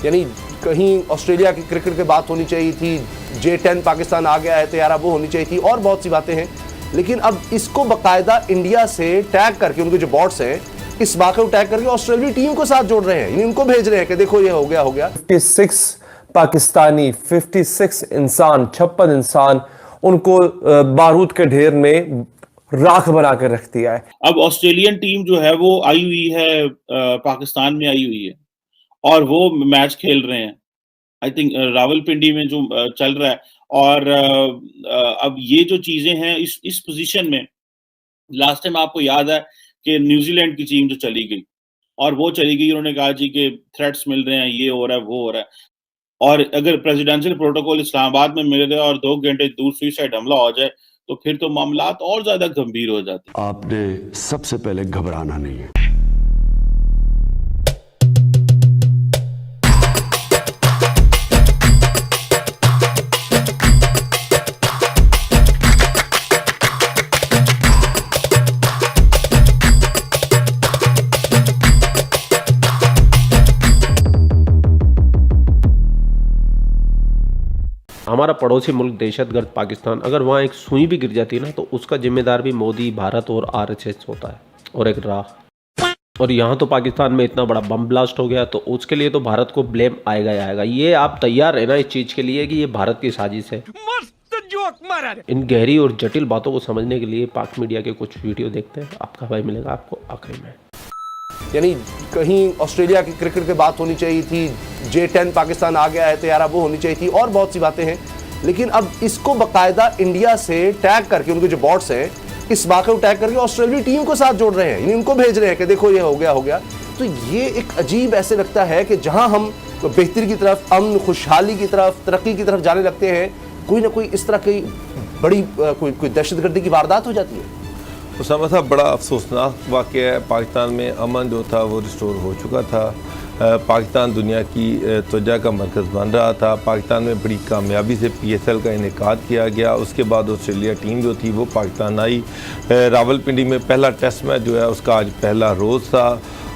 यानी कहीं ऑस्ट्रेलिया की क्रिकेट की बात होनी चाहिए थी, J10 पाकिस्तान आ गया है तैयारा, वो होनी चाहिए थी, और बहुत सी बातें हैं। लेकिन अब इसको बकायदा इंडिया से टैग करके, उनके जो बॉट्स हैं, इस बात को टैग करके ऑस्ट्रेलियाई टीम को साथ जोड़ रहे हैं, यानी उनको भेज रहे हैं कि देखो ये हो गया 56 पाकिस्तानी, 56 इंसान, 56 इंसान, उनको बारूद के ढेर में राख बना कर रख दिया है। अब ऑस्ट्रेलियन टीम जो है वो आई हुई है, पाकिस्तान में आई हुई है और वो मैच खेल रहे हैं। आई थिंक रावलपिंडी में जो चल रहा है। और अब ये जो चीजें हैं इस पोजीशन में, लास्ट टाइम आपको याद है कि न्यूजीलैंड की टीम जो चली गई और वो चली गई, उन्होंने कहा जी कि थ्रेट्स मिल रहे हैं, ये हो रहा है, वो हो रहा है। और अगर प्रेसिडेंशियल प्रोटोकॉल इस्लामाबाद में मिल रहा है और 2 घंटे दूर सुसाइड हमला हो जाए तो फिर तो मामलात और ज्यादा गंभीर हो जाते हैं। आपने सबसे पहले घबराना नहीं है। हमारा पड़ोसी मुल्क दहशतगर्द पाकिस्तान, अगर वहाँ एक सुई भी गिर जाती है ना, तो उसका जिम्मेदार भी मोदी, भारत और आरएसएस होता है, और एक राह। और यहाँ तो पाकिस्तान में इतना बड़ा बम ब्लास्ट हो गया, तो उसके लिए तो भारत को ब्लेम आएगा ही आएगा। ये आप तैयार रहना इस चीज़ के लिए कि ये भारत की साजिश है। मस्त जोक मारा। इन गहरी और जटिल बातों को समझने के लिए पाक मीडिया के कुछ वीडियो देखते हैं, आपका भाई मिलेगा आपको आखिरी में। यानी कहीं ऑस्ट्रेलिया की क्रिकेट की बात होनी चाहिए थी, J10 पाकिस्तान आ गया है तैयारा, वो होनी चाहिए थी, और बहुत सी बातें हैं। लेकिन अब इसको बकायदा इंडिया से टैग करके, उनके जो बॉट्स हैं, इस बात को टैग करके ऑस्ट्रेलियाई टीम को साथ जोड़ रहे हैं, यानी उनको भेज रहे हैं कि देखो ये हो गया। तो ये एक अजीब ऐसे लगता है कि जहां हम बेहतरी की तरफ, अमन खुशहाली की तरफ, तरक्की की तरफ जाने लगते हैं, कोई ना कोई इस तरह की बड़ी कोई दहशतगर्दी की वारदात हो जाती है। उसामा साहब, बड़ा अफसोसनाक वाक़या है। पाकिस्तान में अमन जो था वो रिस्टोर हो चुका था। पाकिस्तान दुनिया की तवज्जो का मरकज़ बन रहा था। पाकिस्तान में बड़ी कामयाबी से PSL का इनेकाद किया गया। उसके बाद ऑस्ट्रेलिया टीम जो थी वो पाकिस्तान आई। रावलपिंडी में पहला टेस्ट मैच जो है उसका आज पहला रोज़ था।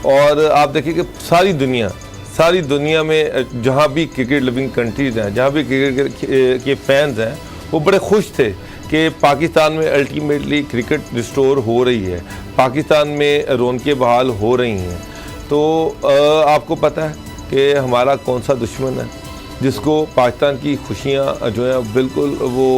और आप देखिए कि सारी दुनिया में जहाँ भी क्रिकेट लविंग कंट्रीज़ हैं, जहाँ भी क्रिकेट के फैंस हैं, वो बड़े खुश थे कि पाकिस्तान में अल्टीमेटली क्रिकेट रिस्टोर हो रही है, पाकिस्तान में रौनकें बहाल हो रही हैं। तो आपको पता है कि हमारा कौन सा दुश्मन है जिसको पाकिस्तान की खुशियाँ जो है बिल्कुल वो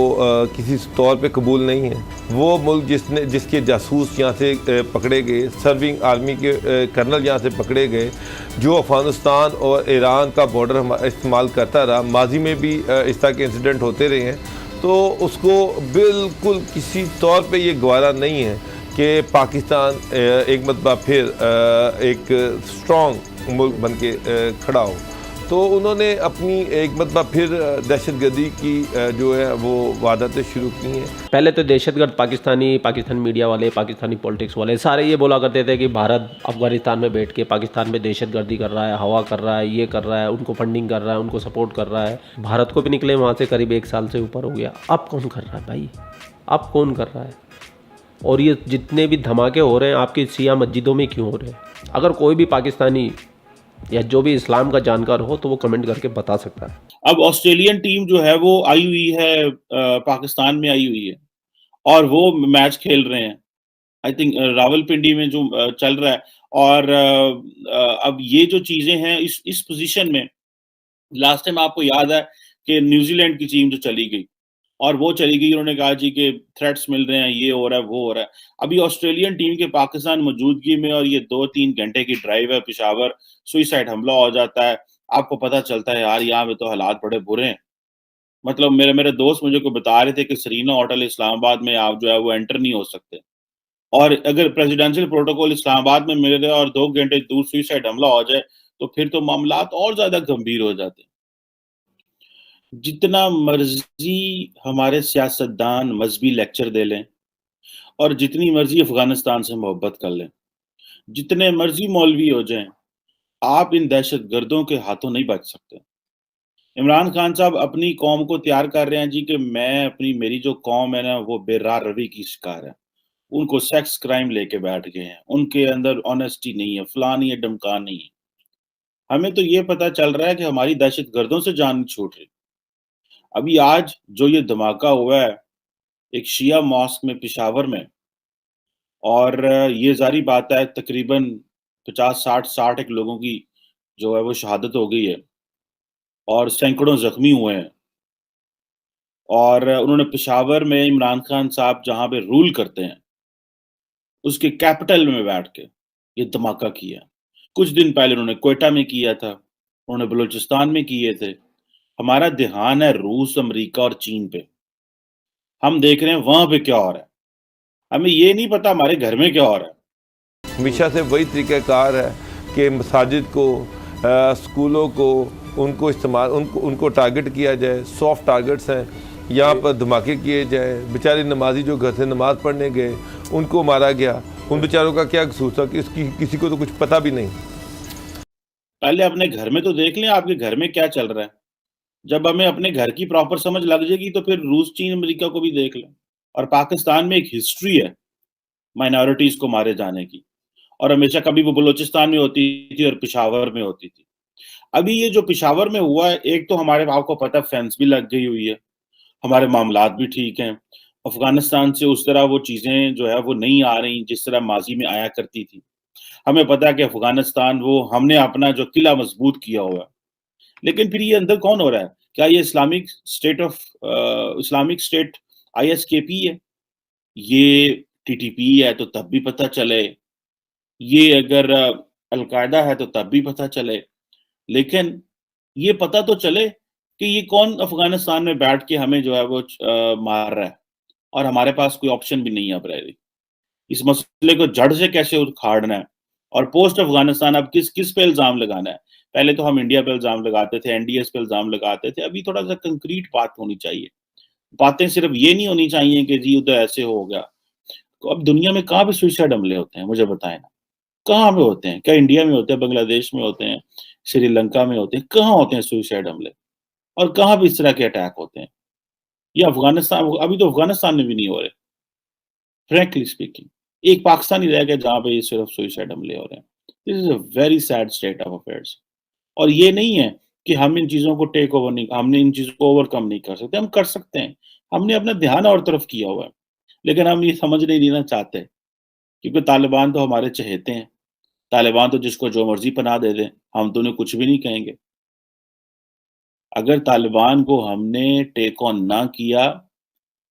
किसी तौर पे कबूल नहीं है। वो मुल्क जिसके जासूस यहाँ से पकड़े गए, सर्विंग आर्मी के कर्नल यहाँ से पकड़े गए, जो अफ़गानिस्तान और ईरान का बॉर्डर इस्तेमाल करता रहा, माजी में भी इस तरह के इंसिडेंट होते रहे हैं। तो उसको बिल्कुल किसी तौर पे ये गवारा नहीं है कि पाकिस्तान एक मरतबा फिर एक स्ट्रॉन्ग मुल्क बन के खड़ा हो। तो उन्होंने अपनी एक मरतबा फिर दहशतगर्दी की जो है वो वारदातें शुरू की हैं। पहले तो दहशतगर्द पाकिस्तानी मीडिया वाले, पाकिस्तानी पॉलिटिक्स वाले सारे ये बोला करते थे कि भारत अफगानिस्तान में बैठ के पाकिस्तान में दहशतगर्दी कर रहा है, हवा कर रहा है, ये कर रहा है, उनको फंडिंग कर रहा है, उनको सपोर्ट कर रहा है। भारत को भी निकले वहाँ से करीब 1 साल से ऊपर हो गया। अब कौन कर रहा है भाई? अब कौन कर रहा है? और ये जितने भी धमाके हो रहे हैं आपकी शिया मस्जिदों में क्यों हो रहे हैं? अगर कोई भी पाकिस्तानी या जो भी इस्लाम का जानकार हो तो वो कमेंट करके बता सकता है। अब ऑस्ट्रेलियन टीम जो है वो आई हुई है, पाकिस्तान में आई हुई है और वो मैच खेल रहे हैं। आई थिंक रावलपिंडी में जो चल रहा है। और अब ये जो चीजें हैं इस पोजीशन में, लास्ट टाइम आपको याद है कि न्यूजीलैंड की टीम जो चली गई और वो चली गई, उन्होंने कहा जी कि थ्रेट्स मिल रहे हैं, ये हो रहा है, वो हो रहा है। अभी ऑस्ट्रेलियन टीम के पाकिस्तान मौजूदगी में और ये 2-3 घंटे की ड्राइव है, पेशावर सुइसाइड हमला हो जाता है। आपको पता चलता है यार यहाँ पे तो हालात बड़े बुरे हैं। मतलब मेरे दोस्त मुझे को बता रहे थे कि सरीना होटल इस्लामाबाद में आप जो है वो एंटर नहीं हो सकते। और अगर प्रेसिडेंशियल प्रोटोकॉल इस्लामाबाद में मिल रहा है और 2 घंटे दूर सुइसाइड हमला हो जाए तो फिर तो मामलात और ज्यादा गंभीर हो जाते हैं। जितना मर्जी हमारे सियासतदान मजहबी लेक्चर दे लें और जितनी मर्जी अफगानिस्तान से मोहब्बत कर लें, जितने मर्जी मौलवी हो जाएं, आप इन दहशतगर्दों के हाथों नहीं बच सकते। इमरान खान साहब अपनी कौम को तैयार कर रहे हैं जी कि मेरी जो कौम है ना वो बेरार रवि की शिकार है। उनको सेक्स क्राइम लेके बैठ गए हैं, उनके अंदर ऑनेस्टी नहीं है, फलां नहीं है, ढमकान नहीं है। हमें तो ये पता चल रहा है कि हमारी दहशतगर्दों से जान नहीं छूट रही। अभी आज जो ये धमाका हुआ है एक शिया मॉस्क में पेशावर में, और ये ज़ाहिर बात है तकरीबन 50-60 एक लोगों की जो है वो शहादत हो गई है और सैकड़ों ज़ख्मी हुए हैं। और उन्होंने पेशावर में इमरान खान साहब जहाँ पे रूल करते हैं, उसके कैपिटल में बैठ के ये धमाका किया। कुछ दिन पहले उन्होंने क्वेटा में किया था, उन्होंने बलूचिस्तान में किए थे। हमारा ध्यान है रूस, अमेरिका और चीन पे। हम देख रहे हैं वहाँ पे क्या हो रहा है। हमें ये नहीं पता हमारे घर में क्या हो रहा है। हमेशा से वही तरीक़ाकार है कि मसाजिद को, स्कूलों को, उनको इस्तेमाल उनको टारगेट किया जाए। सॉफ्ट टारगेट्स हैं, यहाँ पर धमाके किए जाए। बेचारे नमाजी जो घर से नमाज पढ़ने गए उनको मारा गया। उन बेचारों का क्या कसूर था कि किसी को तो कुछ पता भी नहीं। पहले अपने घर में तो देख लें आपके घर में क्या चल रहा है। जब हमें अपने घर की प्रॉपर समझ लग जाएगी तो फिर रूस, चीन, अमेरिका को भी देख लें। और पाकिस्तान में एक हिस्ट्री है माइनॉरिटीज को मारे जाने की, और हमेशा कभी वो बलूचिस्तान में होती थी और पेशावर में होती थी। अभी ये जो पेशावर में हुआ है, एक तो हमारे आपको पता फेंस भी लग गई हुई है, हमारे मामलात भी ठीक हैं। अफगानिस्तान से उस तरह वो चीजें जो है वो नहीं आ रही जिस तरह माजी में आया करती थी। हमें पता है कि अफगानिस्तान वो हमने अपना जो किला मजबूत किया हुआ है, लेकिन फिर ये अंदर कौन हो रहा है? क्या ये इस्लामिक स्टेट ISKP है? ये TTP है तो तब भी पता चले, ये अगर अलकायदा है तो तब भी पता चले, लेकिन ये पता तो चले कि ये कौन अफगानिस्तान में बैठ के हमें जो है वो मार रहा है, और हमारे पास कोई ऑप्शन भी नहीं है अब रह रही। इस मसले को जड़ से कैसे उखाड़ना है, और पोस्ट अफगानिस्तान अब किस पे इल्जाम लगाना है। पहले तो हम इंडिया पे इल्जाम लगाते थे, NDS पे इल्जाम लगाते थे, अभी थोड़ा सा कंक्रीट बात होनी चाहिए। बातें सिर्फ ये नहीं होनी चाहिए कि जी उधर ऐसे हो गया। तो अब दुनिया में कहाँ पे सुसाइड हमले होते हैं, मुझे बताएं ना। कहाँ पे होते हैं? क्या इंडिया में होते हैं, बांग्लादेश में होते हैं, श्रीलंका में होते हैं? कहाँ होते हैं सुसाइड हमले, और कहाँ पे इस तरह के अटैक होते हैं? ये अफगानिस्तान, अभी तो अफगानिस्तान में भी नहीं हो रहे फ्रैंकली स्पीकिंग। एक पाकिस्तान ही रह गया जहाँ पे सिर्फ सुसाइड हमले हो रहे हैं। This is a very sad state of affairs. और ये नहीं है कि हम इन चीजों को टेक ओवर नहीं, हमने इन चीजों को ओवरकम नहीं कर सकते, हम कर सकते हैं। हमने अपना ध्यान और तरफ किया हुआ है, लेकिन हम ये समझ नहीं लेना चाहते, क्योंकि तालिबान तो हमारे चहेते हैं। तालिबान तो जिसको जो मर्जी पनाह दे दें, हम तो उन्हें कुछ भी नहीं कहेंगे। अगर तालिबान को हमने टेक ऑन ना किया,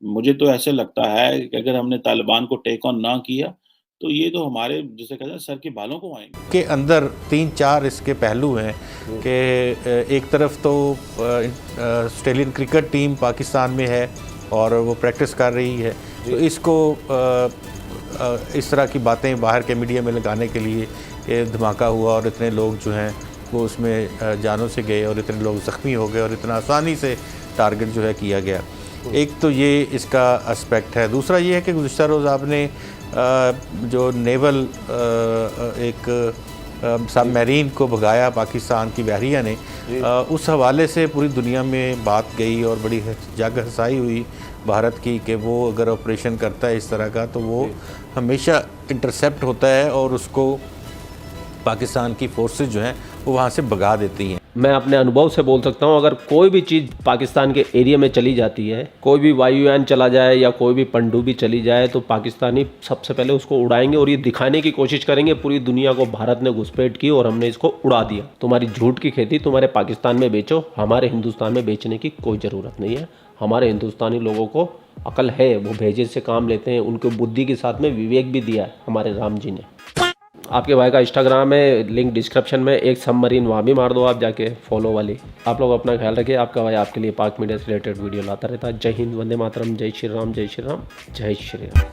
मुझे तो ऐसे लगता है कि अगर हमने तालिबान को टेक ऑन ना किया तो ये तो हमारे जिसे कहते हैं सर के बालों को आएंगे। के अंदर 3-4 इसके पहलू हैं कि एक तरफ तो ऑस्ट्रेलियन क्रिकेट टीम पाकिस्तान में है और वो प्रैक्टिस कर रही है, तो इसको इस तरह की बातें बाहर के मीडिया में लगाने के लिए ये धमाका हुआ और इतने लोग जो हैं वो उसमें जानों से गए और इतने लोग ज़ख्मी हो गए और इतना आसानी से टारगेट जो है किया गया। एक तो ये इसका एस्पेक्ट है। दूसरा ये है कि गुज़िश्ता रोज़ आपने जो नेवल एक सबमरीन को भगाया पाकिस्तान की बहरिया ने, उस हवाले से पूरी दुनिया में बात गई और बड़ी जग हंसाई हुई भारत की कि वो अगर ऑपरेशन करता है इस तरह का तो वो हमेशा इंटरसेप्ट होता है और उसको पाकिस्तान की फोर्सेस जो हैं वो वहाँ से भगा देती हैं। मैं अपने अनुभव से बोल सकता हूँ, अगर कोई भी चीज़ पाकिस्तान के एरिया में चली जाती है, कोई भी वायुयान चला जाए या कोई भी पनडुब्बी चली जाए, तो पाकिस्तानी सबसे पहले उसको उड़ाएंगे और ये दिखाने की कोशिश करेंगे पूरी दुनिया को भारत ने घुसपैठ की और हमने इसको उड़ा दिया। तुम्हारी झूठ की खेती तुम्हारे पाकिस्तान में बेचो, हमारे हिंदुस्तान में बेचने की कोई ज़रूरत नहीं है। हमारे हिंदुस्तानी लोगों को अकल है, वो भेजे से काम लेते हैं, उनको बुद्धि के साथ में विवेक भी दिया है हमारे राम जी ने। आपके भाई का इंस्टाग्राम है, लिंक डिस्क्रिप्शन में, एक सबमरीन वहाँ भी मार दो आप जाके फॉलो वाली। आप लोग अपना ख्याल रखिए। आपका भाई आपके लिए पाक मीडिया से रिलेटेड वीडियो लाता रहता है। जय हिंद, वंदे मातरम, जय श्री राम, जय श्री राम, जय श्री राम।